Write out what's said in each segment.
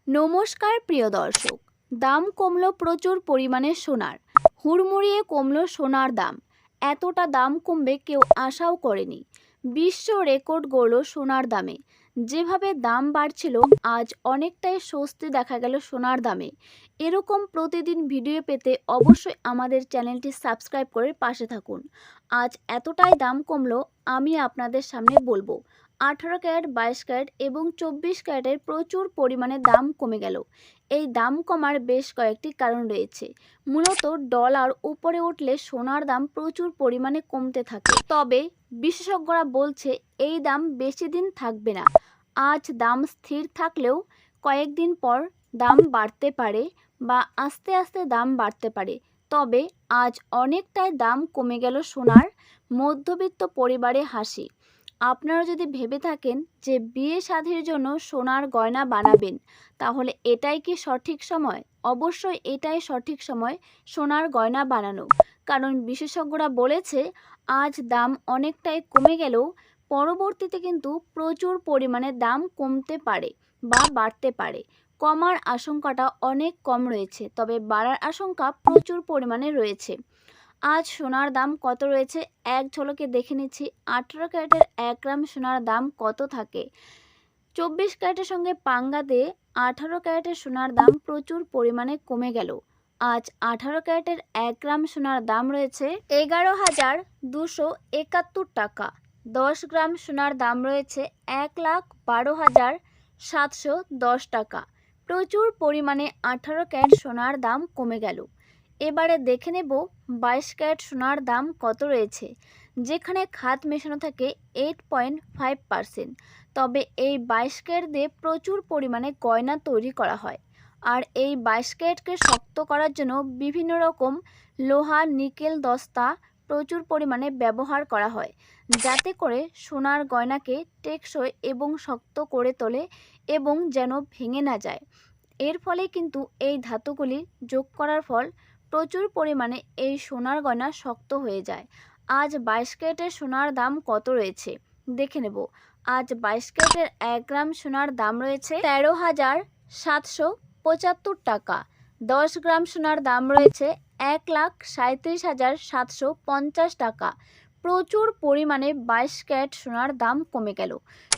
নমস্কার প্রিয় দর্শক। দাম কমলো প্রচুর পরিমাণে সোনার। হুড়মুড়িয়ে কমলো সোনার দাম। এতটা দাম কমবে কেউ আশাও করেনি। বিশ্ব রেকর্ড গড়ল সোনার দামে। যেভাবে দাম বাড়ছিল, আজ অনেকটাই স্বস্তি দেখা গেল সোনার দামে। এরকম প্রতিদিন ভিডিও পেতে অবশ্যই আমাদের চ্যানেলটি সাবস্ক্রাইব করে পাশে থাকুন। আজ এতটাই দাম কমলো, আমি আপনাদের সামনে বলবো। 18 ক্যারেট, 22 ক্যারেট এবং 24 ক্যারেটের প্রচুর পরিমাণে দাম কমে গেল। এই দাম কমার বেশ কয়েকটি কারণ রয়েছে। মূলত ডলার উপরে উঠলে সোনার দাম প্রচুর পরিমাণে কমতে থাকে, তবে বিশেষজ্ঞরা বলছে এই দাম বেশি দিন থাকবে না। আজ দাম স্থির থাকলেও কয়েকদিন পর দাম বাড়তে পারে বা আস্তে আস্তে দাম বাড়তে পারে। তবে আজ অনেকটাই দাম কমে গেল সোনার। মধ্যবিত্ত পরিবারে হাসি। আপনারা যদি ভেবে থাকেন যে বিয়ে শাদীর জন্য সোনার গয়না বানাবেন, তাহলে এটাই কি সঠিক সময়? অবশ্যই এটাই সঠিক সময় সোনার গয়না বানানো। কারণ বিশেষজ্ঞরা বলেছে আজ দাম অনেকটাই কমে গেলেও পরবর্তীতে কিন্তু প্রচুর পরিমাণে দাম কমতে পারে বা বাড়তে পারে। কমার আশঙ্কাটা অনেক কম রয়েছে, তবে বাড়ার আশঙ্কা প্রচুর পরিমাণে রয়েছে। আজ সোনার দাম কত রয়েছে এক ঝলকে দেখে নিচ্ছি। 18 ক্যারেটের 1 গ্রাম সোনার দাম কত থাকে। 24 ক্যারেটের সঙ্গে পাঙ্গা দিয়ে 18 ক্যারেটের সোনার দাম প্রচুর পরিমাণে কমে গেল। আজ 18 ক্যারেটের 1 গ্রাম সোনার দাম রয়েছে 11,271 টাকা। 10 গ্রাম সোনার দাম রয়েছে 1,12,710 টাকা। প্রচুর পরিমাণে 18 ক্যারেট সোনার দাম কমে গেল। এবারে দেখে নেব 22 ক্যারেট সোনার দাম কত রয়েছে, যেখানে খাদ মেশানো থাকে 8.5%। তবে এই 22 ক্যারেট দিয়ে প্রচুর পরিমাণে গয়না তৈরি করা হয়। আর এই 22 ক্যারেটকে শক্ত করার জন্য বিভিন্ন রকম লোহা, নিকেল, দস্তা প্রচুর পরিমাণে ব্যবহার করা হয়, যাতে করে সোনার গয়নাকে টেকসই এবং শক্ত করে তোলে এবং যেন ভেঙে না যায়। এর ফলে কিন্তু এই ধাতুগুলি যোগ করার ফল প্রচুর পরিমাণে এই সোনার গয়না শক্ত হয়ে যায়। আজ 22 ক্যারেটের সোনার দাম কত রয়েছে দেখে নেব। আজ 22 ক্যারেটের 1 গ্রাম সোনার দাম রয়েছে 13,775 টাকা। 10 গ্রাম সোনার দাম রয়েছে 1,37,750 টাকা। প্রচুর পরিমাণে 22 ক্যারেট সোনার দাম কমে গেল।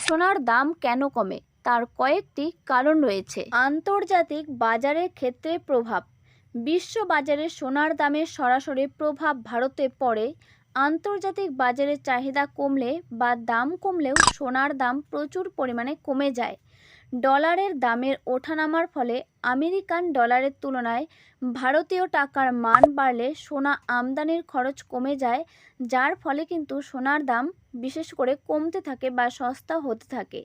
সোনার দাম কেন কমে তার কয়েকটি কারণ রয়েছে। আন্তর্জাতিক বাজারের ক্ষেত্রে প্রভাব। বিশ্ব বাজারে সোনার দামের সরাসরি প্রভাব ভারতে পড়ে। আন্তর্জাতিক বাজারের চাহিদা কমলে বা দাম কমলেও সোনার দাম প্রচুর পরিমাণে কমে যায়। ডলারের দামের ওঠানামার ফলে আমেরিকান ডলারের তুলনায় ভারতীয় টাকার মান বাড়লে সোনা আমদানির খরচ কমে যায়, যার ফলে কিন্তু সোনার দাম বিশেষ করে কমতে থাকে বা সস্তা হতে থাকে।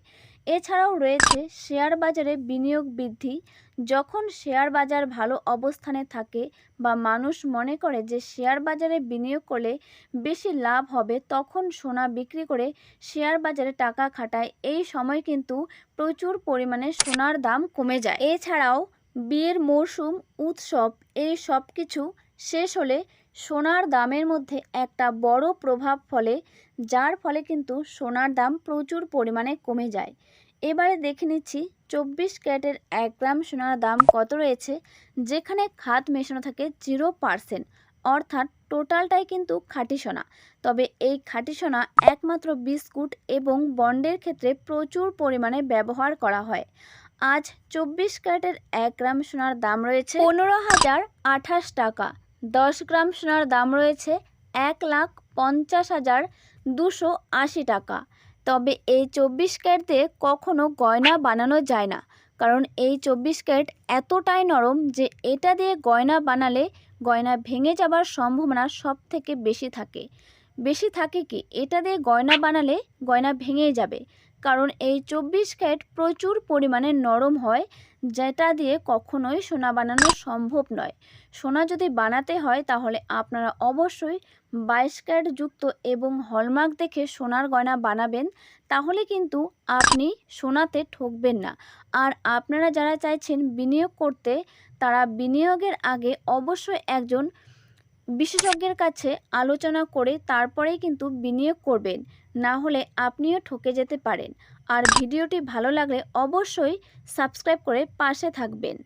এছাড়াও রয়েছে শেয়ার বাজারে বিনিয়োগ বৃদ্ধি। যখন শেয়ার বাজার ভালো অবস্থানে থাকে বা মানুষ মনে করে যে শেয়ার বাজারে বিনিয়োগ করলে বেশি লাভ হবে, তখন সোনা বিক্রি করে শেয়ার বাজারে টাকা খাটায়। এই সময় কিন্তু প্রচুর পরিমাণে সোনার দাম কমে যায়। এছাড়াও বিয়ের মরশুম, উৎসব, এই সব কিছু শেষ হলে সোনার দামের মধ্যে একটা বড় প্রভাব ফলে, যার ফলে কিন্তু সোনার দাম প্রচুর পরিমাণে কমে যায়। এবারে দেখে নিচ্ছি 24 ক্যারেটের 1 গ্রাম সোনার দাম কত রয়েছে, যেখানে খাদ মেশানো থাকে 0%, অর্থাৎ টোটালটাই কিন্তু খাঁটি সোনা। তবে এই খাঁটি সোনা একমাত্র বিস্কুট এবং বন্ডের ক্ষেত্রে প্রচুর পরিমাণে ব্যবহার করা হয়। আজ 24 ক্যারেটের 1 গ্রাম সোনার দাম রয়েছে 15,028 টাকা। 10 গ্রাম সোনার দাম রয়েছে 1,50,280 টাকা। তবে এই 24 ক্যারেট দিয়ে কখনো গয়না বানানো যায় না, কারণ এই 24 ক্যারেট এতটাই নরম যে এটা দিয়ে গয়না বানালে গয়না ভেঙে যাবার সম্ভাবনা সব থেকে বেশি থাকে। কি এটা দিয়ে গয়না বানালে গয়না ভেঙেই যাবে, কারণ এই 24 ক্যারেট প্রচুর পরিমাণে নরম হয়, যেটা দিয়ে কখনোই সোনা বানানো সম্ভব নয়। সোনা যদি বানাতে হয় তাহলে আপনারা অবশ্যই 22 ক্যারেট যুক্ত এবং হলমার্ক দেখে সোনার গয়না বানাবেন, তাহলে কিন্তু আপনি সোনাতে ঠকবেন না। আর আপনারা যারা চাইছেন বিনিয়োগ করতে, তারা বিনিয়োগের আগে অবশ্যই একজন বিশেষজ্ঞের কাছে আলোচনা করে তারপরেই কিন্তু বিনিয়োগ করবেন, না হলে আপনিও ঠকে যেতে পারেন। আর ভিডিওটি ভালো লাগলে অবশ্যই সাবস্ক্রাইব করে পাশে থাকবেন।